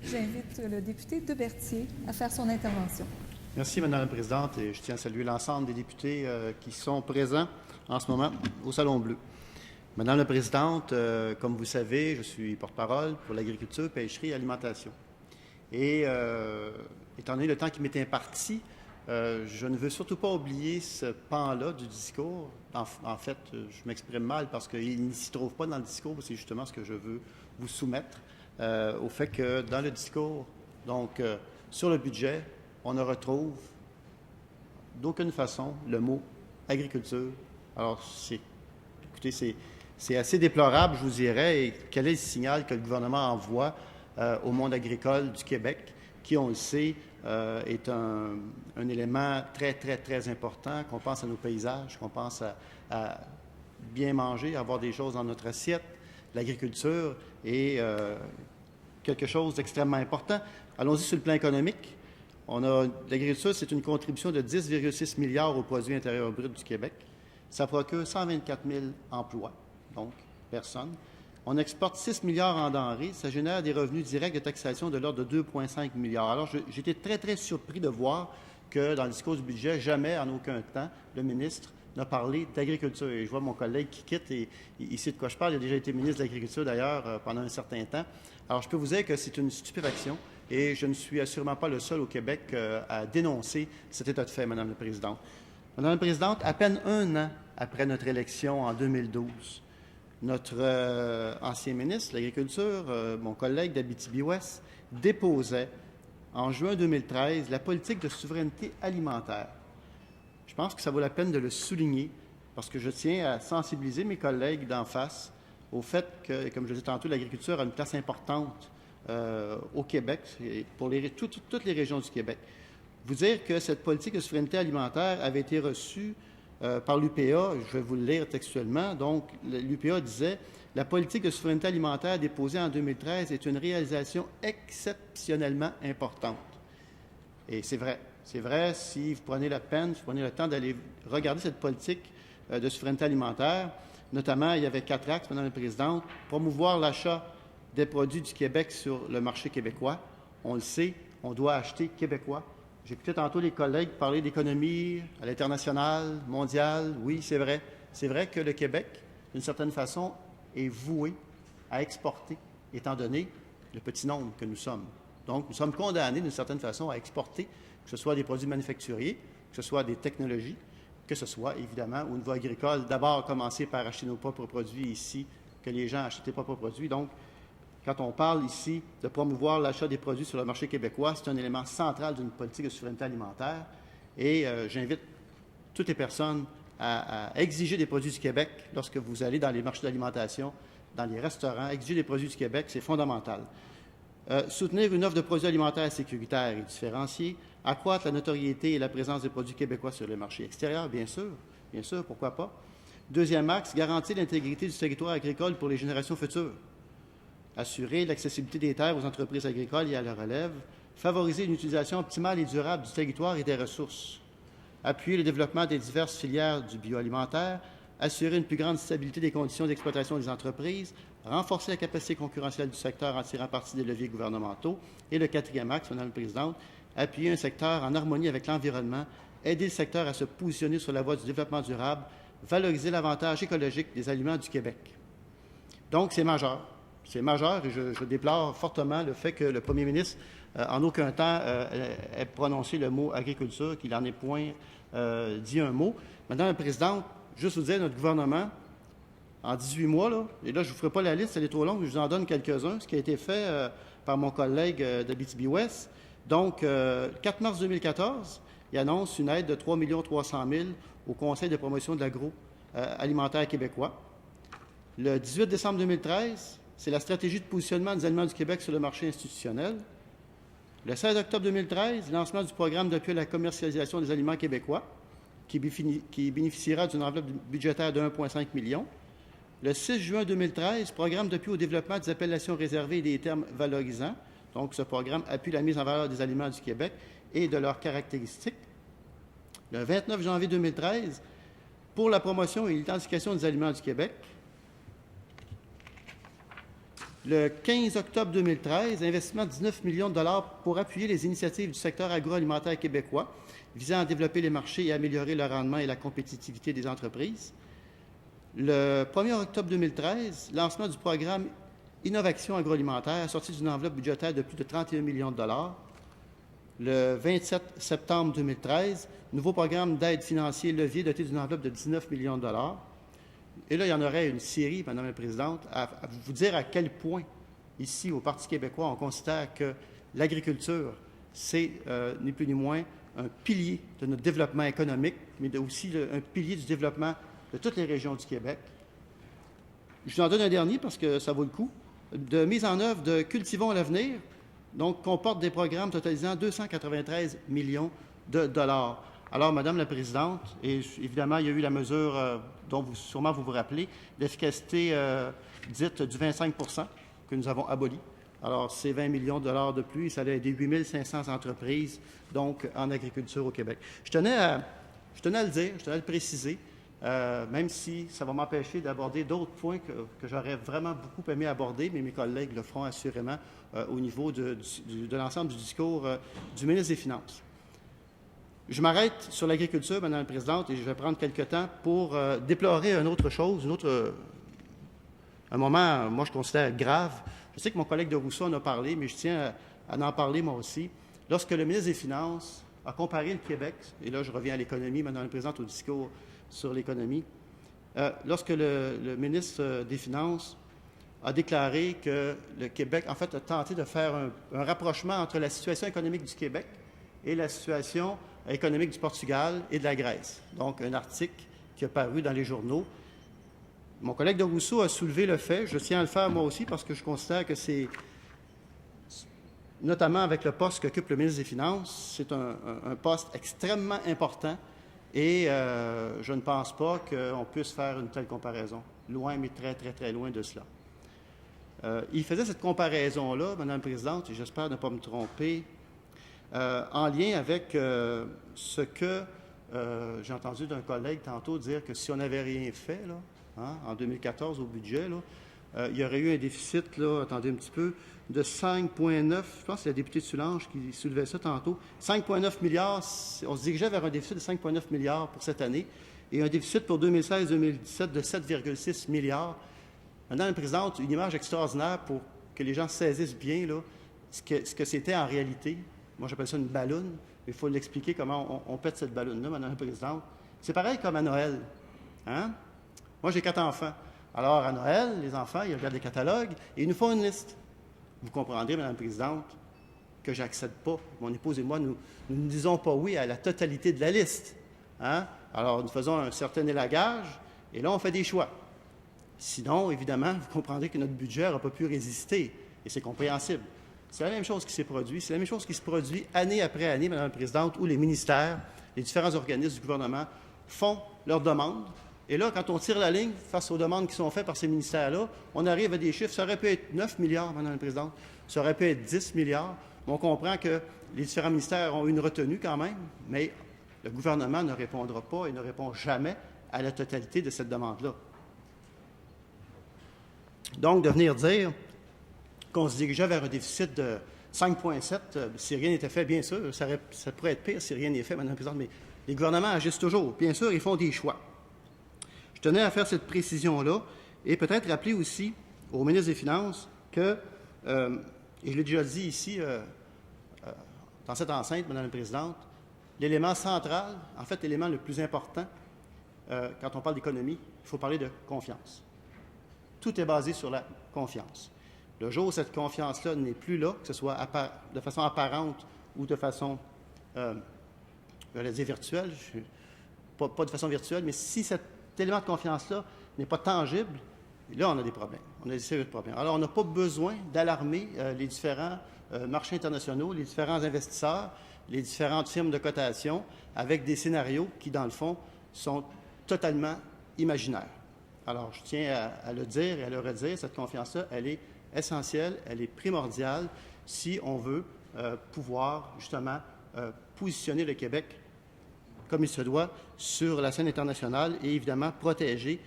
J'invite le député de Berthier à faire son intervention. Merci, Madame la Présidente, et je tiens à saluer l'ensemble des députés qui sont présents en ce moment au Salon Bleu. Madame la Présidente, comme vous savez, je suis porte-parole pour l'agriculture, pêcherie et alimentation. Et étant donné le temps qui m'est imparti, je ne veux surtout pas oublier ce pan-là du discours. En fait, je m'exprime mal parce qu'il ne s'y trouve pas dans le discours, c'est justement ce que je veux vous soumettre, au fait que dans le discours, donc sur le budget, on ne retrouve d'aucune façon le mot agriculture. Alors, écoutez, c'est assez déplorable, je vous dirais, et quel est le signal que le gouvernement envoie au monde agricole du Québec, qui, on le sait, est un élément très, très, très important, qu'on pense à nos paysages, qu'on pense à bien manger, à avoir des choses dans notre assiette. L'agriculture est quelque chose d'extrêmement important. Allons-y sur le plan économique. L'agriculture, c'est une contribution de 10,6 milliards au produit intérieur brut du Québec. Ça procure 124 000 emplois, donc personnes. On exporte 6 milliards en denrées. Ça génère des revenus directs de taxation de l'ordre de 2,5 milliards. Alors, j'étais très, très surpris de voir que dans le discours du budget, jamais, en aucun temps, le ministre n'a parlé d'agriculture. Et je vois mon collègue qui quitte et il sait de quoi je parle. Il a déjà été ministre de l'Agriculture, d'ailleurs, pendant un certain temps. Alors, je peux vous dire que c'est une stupéfaction et je ne suis assurément pas le seul au Québec à dénoncer cet état de fait, Madame la Présidente. Madame la Présidente, à peine un an après notre élection en 2012, notre ancien ministre de l'Agriculture, mon collègue d'Abitibi-Ouest, déposait en juin 2013 la politique de souveraineté alimentaire. Je pense que ça vaut la peine de le souligner parce que je tiens à sensibiliser mes collègues d'en face au fait que, comme je le disais tantôt, l'agriculture a une place importante au Québec et pour toutes les régions du Québec. Vous dire que cette politique de souveraineté alimentaire avait été reçue par l'UPA, je vais vous le lire textuellement. Donc, l'UPA disait « La politique de souveraineté alimentaire déposée en 2013 est une réalisation exceptionnellement importante. » Et c'est vrai. C'est vrai si vous prenez la peine, si vous prenez le temps d'aller regarder cette politique de souveraineté alimentaire. Notamment, il y avait 4 axes, Madame la Présidente. Promouvoir l'achat des produits du Québec sur le marché québécois. On le sait, on doit acheter québécois. J'écoutais tantôt les collègues parler d'économie à l'international, mondiale. Oui, c'est vrai. C'est vrai que le Québec, d'une certaine façon, est voué à exporter, étant donné le petit nombre que nous sommes. Donc, nous sommes condamnés, d'une certaine façon, à exporter, que ce soit des produits manufacturiers, que ce soit des technologies, que ce soit, évidemment, au niveau agricole, d'abord commencer par acheter nos propres produits ici, que les gens achètent leurs propres produits. Donc, quand on parle ici de promouvoir l'achat des produits sur le marché québécois, c'est un élément central d'une politique de souveraineté alimentaire. Et j'invite toutes les personnes à exiger des produits du Québec lorsque vous allez dans les marchés d'alimentation, dans les restaurants. Exiger des produits du Québec, c'est fondamental. Soutenir une offre de produits alimentaires sécuritaires et différenciés. Accroître la notoriété et la présence des produits québécois sur le marché extérieur, bien sûr, pourquoi pas. Deuxième axe, garantir l'intégrité du territoire agricole pour les générations futures. Assurer l'accessibilité des terres aux entreprises agricoles et à leur relève, favoriser une utilisation optimale et durable du territoire et des ressources, appuyer le développement des diverses filières du bioalimentaire, assurer une plus grande stabilité des conditions d'exploitation des entreprises, renforcer la capacité concurrentielle du secteur en tirant parti des leviers gouvernementaux. Et le quatrième axe, Madame la Présidente, appuyer un secteur en harmonie avec l'environnement, aider le secteur à se positionner sur la voie du développement durable, valoriser l'avantage écologique des aliments du Québec. Donc, c'est majeur. C'est majeur et je déplore fortement le fait que le premier ministre, en aucun temps, ait prononcé le mot agriculture, qu'il n'en ait point dit un mot. Madame la Présidente, juste vous dire, notre gouvernement, en 18 mois, là, et là, je ne vous ferai pas la liste, elle est trop longue, je vous en donne quelques-uns, ce qui a été fait par mon collègue d'Abitibi-Ouest. Donc, 4 mars 2014, il annonce une aide de 3 300 000 au Conseil de promotion de l'agroalimentaire québécois. Le 18 décembre 2013, c'est la stratégie de positionnement des aliments du Québec sur le marché institutionnel. Le 16 octobre 2013, lancement du programme d'appui à la commercialisation des aliments québécois, qui bénéficiera d'une enveloppe budgétaire de 1,5 million. Le 6 juin 2013, programme d'appui au développement des appellations réservées et des termes valorisants. Donc, ce programme appuie la mise en valeur des aliments du Québec et de leurs caractéristiques. Le 29 janvier 2013, pour la promotion et l'identification des aliments du Québec. Le 15 octobre 2013, investissement de 19 millions de dollars pour appuyer les initiatives du secteur agroalimentaire québécois visant à développer les marchés et améliorer le rendement et la compétitivité des entreprises. Le 1er octobre 2013, lancement du programme Innovation agroalimentaire, assorti d'une enveloppe budgétaire de plus de 31 millions de dollars. Le 27 septembre 2013, nouveau programme d'aide financière levier doté d'une enveloppe de 19 millions de dollars. Et là, il y en aurait une série, Madame la Présidente, à vous dire à quel point, ici, au Parti québécois, on considère que l'agriculture, c'est ni plus ni moins un pilier de notre développement économique, mais aussi un pilier du développement de toutes les régions du Québec. Je vous en donne un dernier parce que ça vaut le coup. De mise en œuvre de Cultivons l'avenir, donc comporte des programmes totalisant 293 millions de dollars. Alors, Madame la Présidente, et évidemment, il y a eu la mesure dont sûrement vous vous rappelez, l'efficacité dite du 25 % que nous avons abolie. Alors, c'est 20 millions de dollars de plus, ça allait aider 8 500 entreprises, donc, en agriculture au Québec. Je tenais à le dire, je tenais à le préciser, même si ça va m'empêcher d'aborder d'autres points que j'aurais vraiment beaucoup aimé aborder, mais mes collègues le feront assurément au niveau de l'ensemble du discours du ministre des Finances. Je m'arrête sur l'agriculture, Madame la Présidente, et je vais prendre quelques temps pour déplorer une autre chose, un moment, moi, je considère grave. Je sais que mon collègue de Rousseau en a parlé, mais je tiens à en parler moi aussi. Lorsque le ministre des Finances a comparé le Québec, et là, je reviens à l'économie, Madame la Présidente, au discours sur l'économie, lorsque le ministre des Finances a déclaré que le Québec, en fait, a tenté de faire un rapprochement entre la situation économique du Québec et la situation économique du Portugal et de la Grèce. Donc, un article qui a paru dans les journaux. Mon collègue de Rousseau a soulevé le fait, je tiens à le faire moi aussi parce que je considère que c'est, notamment avec le poste qu'occupe le ministre des Finances, c'est un poste extrêmement important et je ne pense pas qu'on puisse faire une telle comparaison. Loin, mais très, très, très loin de cela. Il faisait cette comparaison-là, Madame la Présidente, et j'espère ne pas me tromper, en lien avec ce que j'ai entendu d'un collègue tantôt dire que si on n'avait rien fait, là, en 2014 au budget, là, il y aurait eu un déficit, là, attendez un petit peu, de 5,9, je pense que c'est la députée de Soulanges qui soulevait ça tantôt, 5,9 milliards, on se dirigeait vers un déficit de 5,9 milliards pour cette année, et un déficit pour 2016-2017 de 7,6 milliards. Madame la Présidente, une image extraordinaire pour que les gens saisissent bien là, ce que c'était en réalité. Moi, j'appelle ça une balloune, mais il faut l'expliquer comment on pète cette balloune-là, Madame la Présidente. C'est pareil comme à Noël. Hein? Moi, j'ai 4 enfants. Alors, à Noël, les enfants, ils regardent des catalogues et ils nous font une liste. Vous comprendrez, Madame la Présidente, que je n'accède pas. Mon épouse et moi, nous ne disons pas oui à la totalité de la liste. Hein? Alors, nous faisons un certain élagage et là, on fait des choix. Sinon, évidemment, vous comprendrez que notre budget n'aura pas pu résister et c'est compréhensible. C'est la même chose qui s'est produit. C'est la même chose qui se produit année après année, Madame la Présidente, où les ministères, les différents organismes du gouvernement font leurs demandes. Et là, quand on tire la ligne face aux demandes qui sont faites par ces ministères-là, on arrive à des chiffres. Ça aurait pu être 9 milliards, Madame la Présidente. Ça aurait pu être 10 milliards. On comprend que les différents ministères ont une retenue quand même, mais le gouvernement ne répondra pas et ne répond jamais à la totalité de cette demande-là. Donc, de venir dire qu'on se dirigeait vers un déficit de 5,7, si rien n'était fait, bien sûr, ça pourrait être pire si rien n'est fait, Madame la Présidente, mais les gouvernements agissent toujours. Bien sûr, ils font des choix. Je tenais à faire cette précision-là et peut-être rappeler aussi au ministre des Finances que, et je l'ai déjà dit ici, dans cette enceinte, Madame la Présidente, l'élément central, en fait, l'élément le plus important, quand on parle d'économie, il faut parler de confiance. Tout est basé sur la confiance. Le jour où cette confiance-là n'est plus là, que ce soit de façon apparente ou de façon, je vais dire virtuelle, pas de façon virtuelle, mais si cet élément de confiance-là n'est pas tangible, là, on a des problèmes. On a des sérieux problèmes. Alors, on n'a pas besoin d'alarmer les différents marchés internationaux, les différents investisseurs, les différentes firmes de cotation avec des scénarios qui, dans le fond, sont totalement imaginaires. Alors, je tiens à le dire et à le redire, cette confiance-là, elle est essentielle, elle est primordiale si on veut pouvoir, justement, positionner le Québec comme il se doit sur la scène internationale et, évidemment, protéger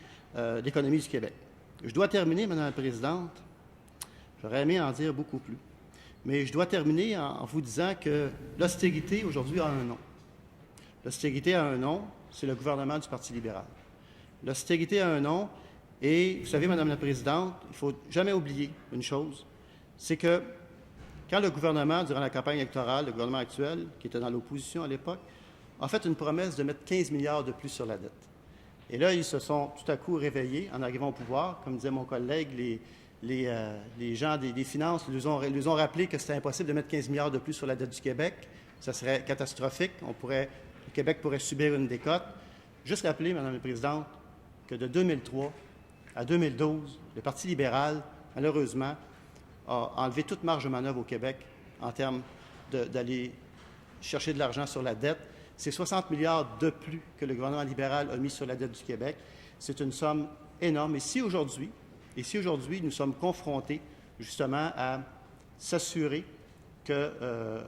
l'économie du Québec. Je dois terminer, Madame la Présidente, J'aurais aimé en dire beaucoup plus. Mais je dois terminer en vous disant que l'austérité, aujourd'hui, a un nom. L'austérité a un nom, c'est le gouvernement du Parti libéral. L'austérité a un nom, et vous savez, Madame la Présidente, il ne faut jamais oublier une chose, c'est que quand le gouvernement, durant la campagne électorale, le gouvernement actuel, qui était dans l'opposition à l'époque, a fait une promesse de mettre 15 milliards de plus sur la dette. Et là, ils se sont tout à coup réveillés en arrivant au pouvoir. Comme disait mon collègue, les gens des finances nous ont rappelé que c'était impossible de mettre 15 milliards de plus sur la dette du Québec. Ça serait catastrophique. Le Québec pourrait subir une décote. Juste rappeler, Madame la Présidente, que de 2003 à 2012, le Parti libéral, malheureusement, a enlevé toute marge de manœuvre au Québec en termes d'aller chercher de l'argent sur la dette. C'est 60 milliards de plus que le gouvernement libéral a mis sur la dette du Québec. C'est une somme énorme. Et si aujourd'hui, nous sommes confrontés justement à s'assurer qu'on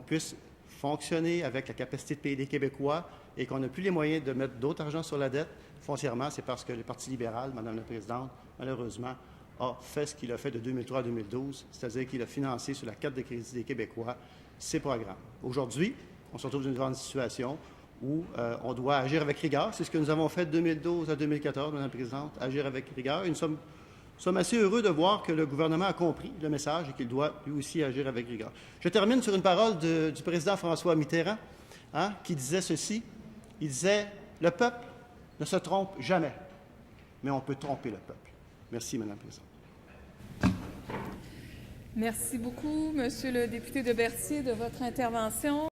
puisse fonctionner avec la capacité de payer des Québécois et qu'on n'a plus les moyens de mettre d'autres argent sur la dette, foncièrement, c'est parce que le Parti libéral, Madame la Présidente, malheureusement, a fait ce qu'il a fait de 2003 à 2012, c'est-à-dire qu'il a financé sur la carte de crédit des Québécois ces programmes. Aujourd'hui, on se retrouve dans une grande situation où on doit agir avec rigueur. C'est ce que nous avons fait de 2012 à 2014, Madame la Présidente, agir avec rigueur. Et nous sommes assez heureux de voir que le gouvernement a compris le message et qu'il doit lui aussi agir avec rigueur. Je termine sur une parole du président François Mitterrand, qui disait ceci. Il disait « Le peuple ne se trompe jamais, mais on peut tromper le peuple. » Merci, Madame la Présidente. Merci beaucoup, Monsieur le député de Berthier, de votre intervention.